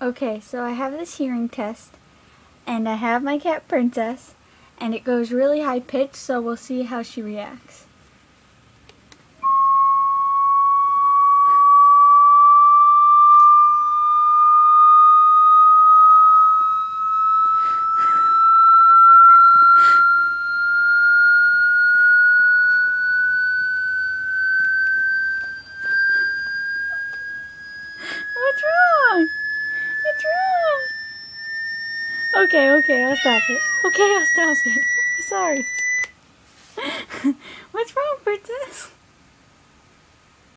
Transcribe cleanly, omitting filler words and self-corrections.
Okay, so I have this hearing test, and I have my cat Princess, and it goes really high pitched, so we'll see how she reacts. What's wrong? What's wrong? Okay, I'll stop it. Okay, I'll stop it. Sorry. What's wrong, Princess?